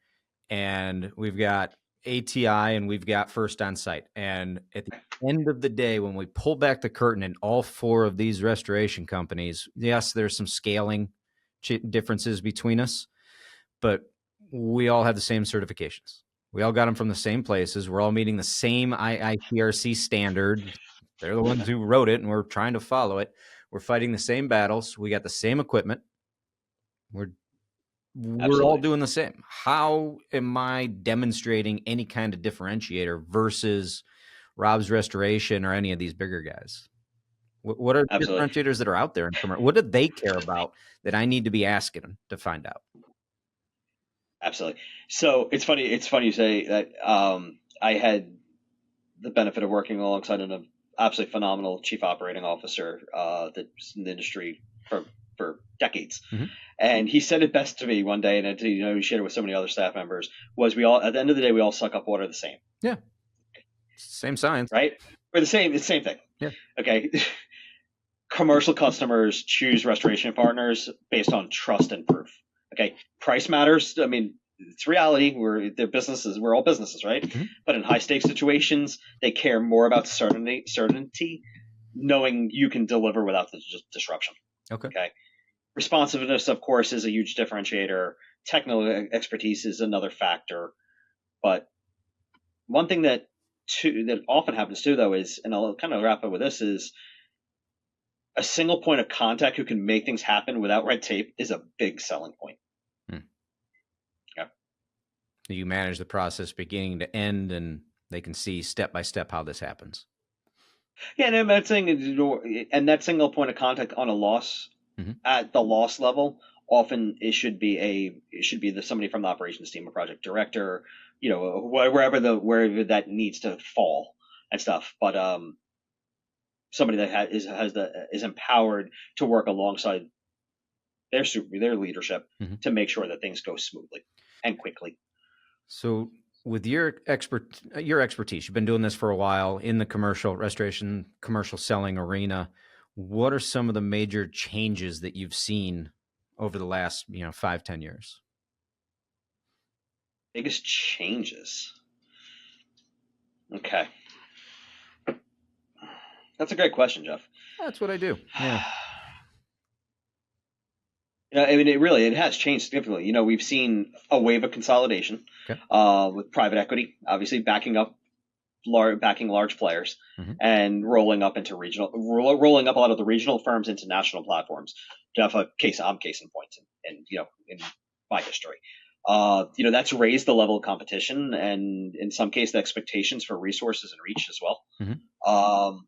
and we've got ATI and we've got First On Site. And at the end of the day, when we pull back the curtain in all four of these restoration companies, yes, there's some scaling differences between us, but we all have the same certifications. We all got them from the same places. We're all meeting the same IITRC standard. They're the ones who wrote it, and we're trying to follow it. We're fighting the same battles. We got the same equipment. We're all doing the same. How am I demonstrating any kind of differentiator versus Rob's Restoration or any of these bigger guys? What are the differentiators that are out there? What do they care about that I need to be asking to find out? Absolutely. So it's funny. It's funny you say that. I had the benefit of working alongside an absolutely phenomenal chief operating officer that's in the industry for decades. Mm-hmm. And he said it best to me one day, and he shared it with so many other staff members, was we all, at the end of the day, we all suck up water the same. Yeah. Same science. Right? We're the same. It's the same thing. Yeah. Okay. Commercial customers choose restoration partners based on trust and proof. Okay. Price matters. I mean, it's reality. They're businesses. We're all businesses, right? Mm-hmm. But in high stakes situations, they care more about certainty, knowing you can deliver without the disruption. Okay. Responsiveness, of course, is a huge differentiator. Technical expertise is another factor. But one thing that often happens too, though, is, and I'll kind of wrap up with this, is a single point of contact who can make things happen without red tape is a big selling point. Yeah. You manage the process beginning to end, and they can see step by step how this happens. Yeah, and I'm saying, and that single point of contact on a loss, mm-hmm. at the loss level, often it should be somebody from the operations team, a project director, wherever that needs to fall and stuff. But somebody that is empowered to work alongside their leadership, mm-hmm. to make sure that things go smoothly and quickly. So with your expertise, you've been doing this for a while in the commercial restoration, commercial selling arena. What are some of the major changes that you've seen over the last, 5-10 years? Biggest changes. Okay. That's a great question, Jeff. That's what I do. Yeah. I mean, it has changed significantly. We've seen a wave of consolidation, okay. With private equity, obviously backing large players, mm-hmm. and rolling up a lot of the regional firms into national platforms. Jeff, I'm case in point, and in my history, that's raised the level of competition, and in some cases, the expectations for resources and reach as well. Mm-hmm.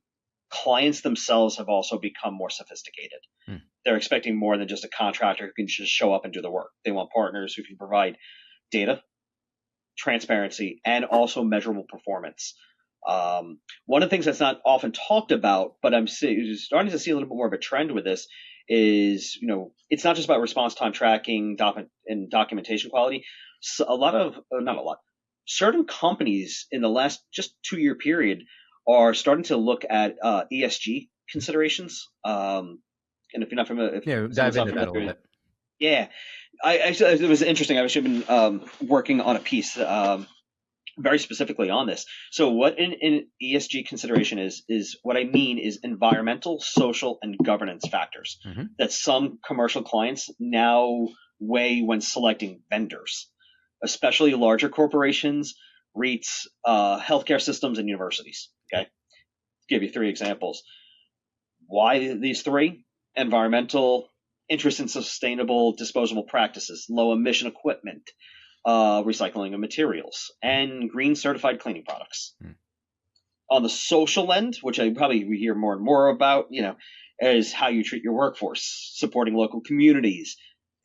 Clients themselves have also become more sophisticated. Mm. They're expecting more than just a contractor who can just show up and do the work. They want partners who can provide data, transparency, and also measurable performance. One of the things that's not often talked about, but I'm starting to see a little bit more of a trend with this, is, it's not just about response time tracking and documentation quality. So certain companies in the last just 2-year period are starting to look at ESG considerations. And if you're not familiar, dive into that a little bit. Yeah, it was interesting. I've actually been working on a piece very specifically on this. So what an ESG consideration is what I mean is environmental, social, and governance factors, mm-hmm. that some commercial clients now weigh when selecting vendors, especially larger corporations, REITs, healthcare systems, and universities. Okay, give you 3 examples. Why these 3? Environmental, interest in sustainable disposable practices, low emission equipment, recycling of materials, and green certified cleaning products. On the social end, which we hear more and more about, is how you treat your workforce, supporting local communities,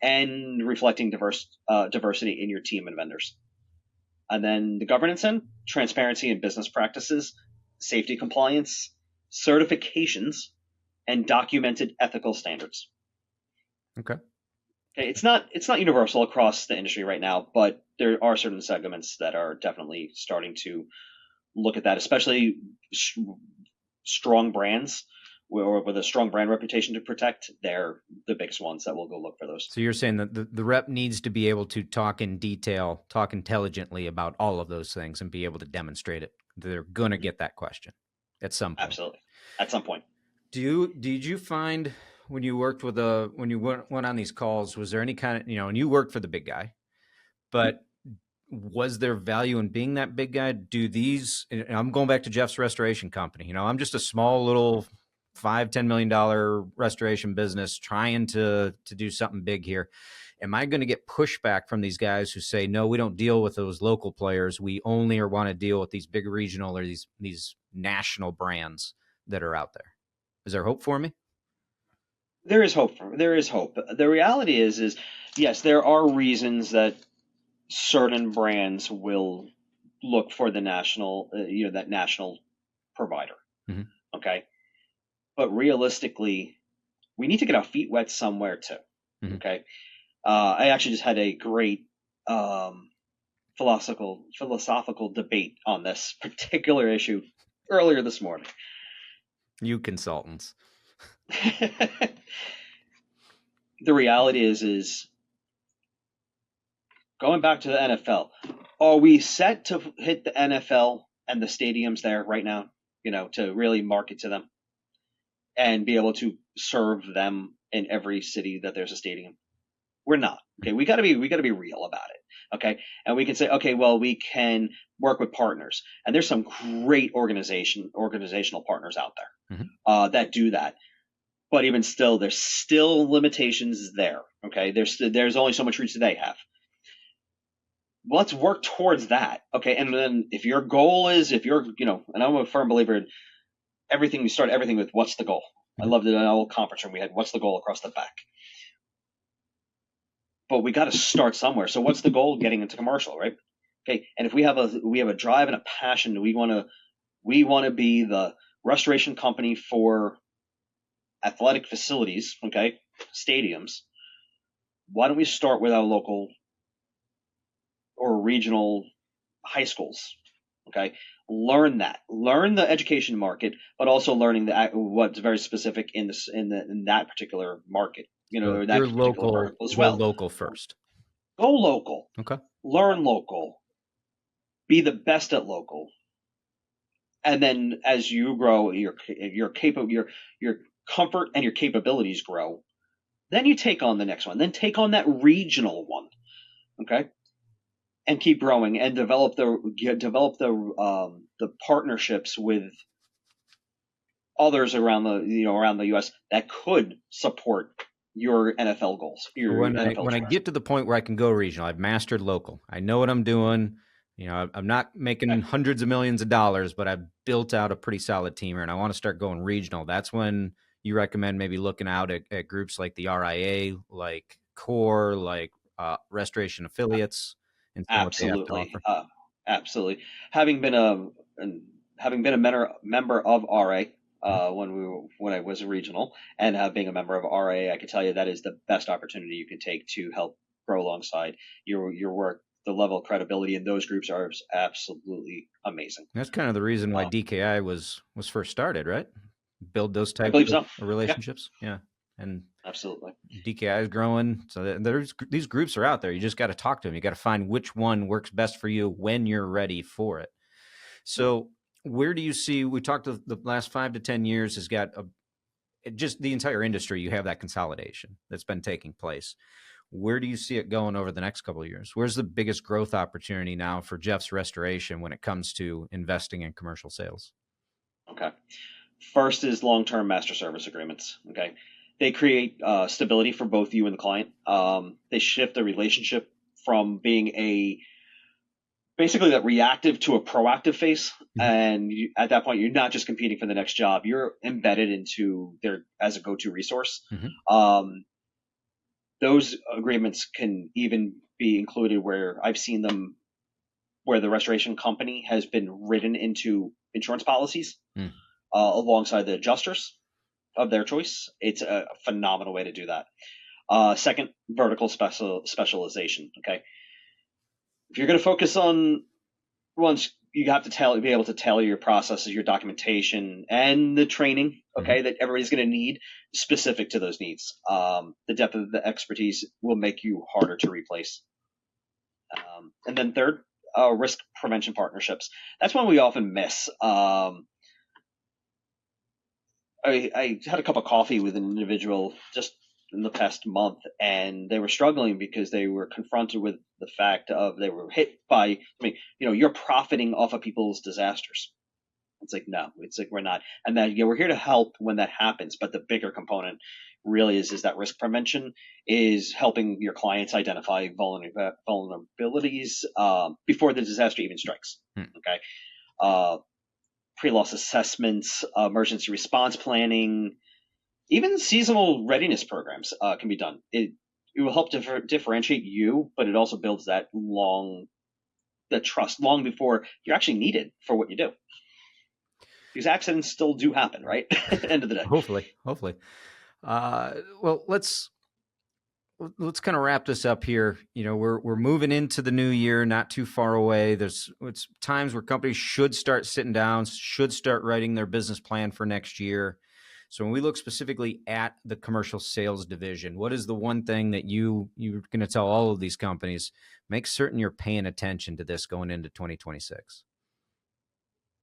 and reflecting diversity in your team and vendors. And then the governance end, transparency in business practices, safety compliance, certifications, and documented ethical standards. Okay. It's not universal across the industry right now, but there are certain segments that are definitely starting to look at that, especially strong brands or with a strong brand reputation to protect. They're the biggest ones that will go look for those. So you're saying that the rep needs to be able to talk in detail, talk intelligently about all of those things and be able to demonstrate it. They're going to get that question at some point. Absolutely. At some point. Did you find when you worked with when you went on these calls, was there any kind of, and you worked for the big guy, but was there value in being that big guy? Do these, and I'm going back to Jeff's restoration company. I'm just a small little $5-10 million restoration business trying to do something big here. Am I going to get pushback from these guys who say, no, we don't deal with those local players. We only want to deal with these big regional or these national brands that are out there? Is there hope for me? There is hope. There is hope. The reality is yes, there are reasons that certain brands will look for the national, that national provider. Mm-hmm. Okay. But realistically, we need to get our feet wet somewhere too. Mm-hmm. Okay. I actually just had a great philosophical debate on this particular issue earlier this morning. You consultants. The reality is going back to the NFL, are we set to hit the NFL and the stadiums there right now, to really market to them and be able to serve them in every city that there's a stadium? We're not. Okay, we gotta be real about it. Okay, and we can say, okay, well, we can work with partners, and there's some great organizational partners out there that do that. But even still, there's still limitations there. Okay, there's only so much reach that they have. Let's work towards that. Okay, and then if your goal is, and I'm a firm believer in everything. We start everything with what's the goal. I loved it in an old conference room. We had what's the goal across the back. But we got to start somewhere. So what's the goal? Getting into commercial, right? Okay, and if we have a drive and a passion, we want to be the restoration company for athletic facilities, okay, stadiums. Why don't we start with our local or regional high schools? Okay, learn the education market, but also learning what's very specific in that particular market. That you're local vertical as well. Local first. Go local. Okay. Learn local. Be the best at local. And then as you grow, your comfort and your capabilities grow, then you take on the next one. Then take on that regional one. Okay. And keep growing and develop the partnerships with others around the U.S. that could support your NFL goals. When I get to the point where I can go regional, I've mastered local. I know what I'm doing. I'm not making hundreds of millions of dollars, but I've built out a pretty solid team here, and I want to start going regional. That's when you recommend maybe looking out at groups like the RIA, like CORE, like Restoration Affiliates. And absolutely, absolutely. Having been a member of RA when I was a regional, and being a member of RA, I can tell you that is the best opportunity you can take to help grow alongside your work. The level of credibility in those groups are absolutely amazing. That's kind of the reason why DKI was first started, right? Build those types of relationships. Yeah. And absolutely, DKI is growing. So these groups are out there. You just got to talk to them. You got to find which one works best for you when you're ready for it. So where do you see, we talked the last 5 to 10 years has got just the entire industry. You have that consolidation that's been taking place. Where do you see it going over the next couple of years? Where's the biggest growth opportunity now for Jeff's Restoration when it comes to investing in commercial sales? Okay. First is long-term master service agreements. Okay. They create stability for both you and the client. They shift the relationship from being basically that reactive to a proactive phase. Mm-hmm. And at that point, you're not just competing for the next job. You're embedded into there as a go-to resource. Mm-hmm. Those agreements can even be included where I've seen them where the restoration company has been written into insurance policies alongside the adjusters of their choice. It's a phenomenal way to do that. Second, vertical specialization. Okay. If you're going to focus on you have to be able to tailor your processes, your documentation, and the training, okay, that everybody's going to need specific to those needs. The depth of the expertise will make you harder to replace. And then third, risk prevention partnerships. That's one we often miss. I had a cup of coffee with an individual just in the past month, and they were struggling because they were confronted with the fact of they were hit by, you're profiting off of people's disasters. It's like, no, it's like, we're not. And then, we're here to help when that happens. But the bigger component really is that risk prevention is helping your clients identify vulnerabilities before the disaster even strikes. Okay. Pre-loss assessments, emergency response planning, even seasonal readiness programs can be done. It will help differentiate you, but it also builds that trust long before you're actually needed for what you do. Because accidents still do happen, right? At the end of the day. Hopefully. Well, let's kind of wrap this up here. We're moving into the new year, not too far away. It's times where companies should start sitting down, should start writing their business plan for next year. So when we look specifically at the commercial sales division, what is the one thing that you're going to tell all of these companies? Make certain you're paying attention to this going into 2026.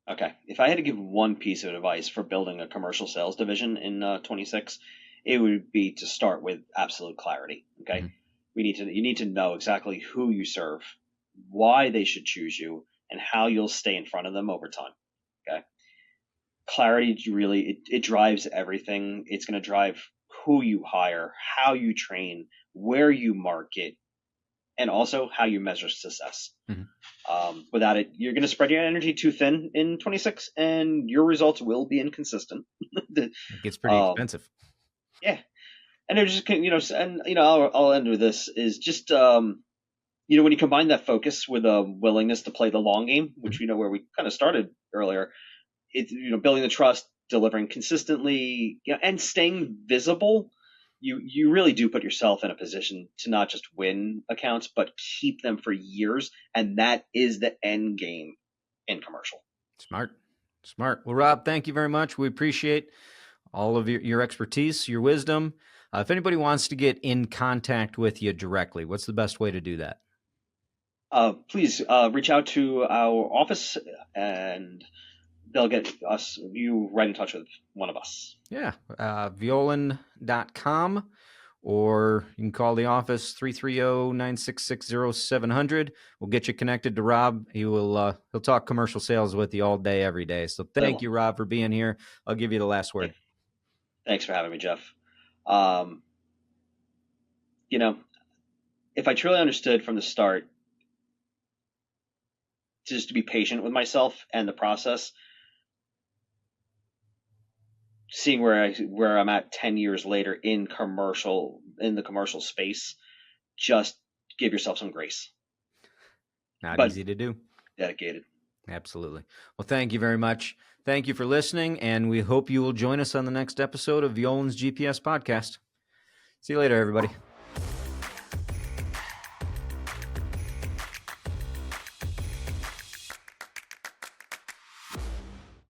Okay. If I had to give one piece of advice for building a commercial sales division in 26, it would be to start with absolute clarity. Okay. Mm-hmm. You need to know exactly who you serve, why they should choose you, and how you'll stay in front of them over time. Okay. Clarity really, it drives everything. It's going to drive who you hire, how you train, where you market, and also how you measure success. Mm-hmm. Without it, you're going to spread your energy too thin in 26, and your results will be inconsistent. It gets pretty expensive. Yeah, and they're just, I'll end with this is just, when you combine that focus with a willingness to play the long game, which where we kind of started earlier, it's building the trust, delivering consistently, and staying visible. You really do put yourself in a position to not just win accounts, but keep them for years. And that is the end game in commercial. Smart. Well, Rob, thank you very much. We appreciate all of your expertise, your wisdom. If anybody wants to get in contact with you directly, what's the best way to do that? Please reach out to our office, and they'll get you right in touch with one of us. Yeah. Violand.com, or you can call the office 330-966-0700. We'll get you connected to Rob. He'll talk commercial sales with you all day, every day. So thank you, Rob, for being here. I'll give you the last word. Thanks for having me, Jeff. If I truly understood from the start just to be patient with myself and the process, seeing where I'm at 10 years later in the commercial space, just give yourself some grace. Not easy to do. Dedicated. Absolutely. Well, thank you very much. Thank you for listening, and we hope you will join us on the next episode of Violand's GPS podcast. See you later, everybody.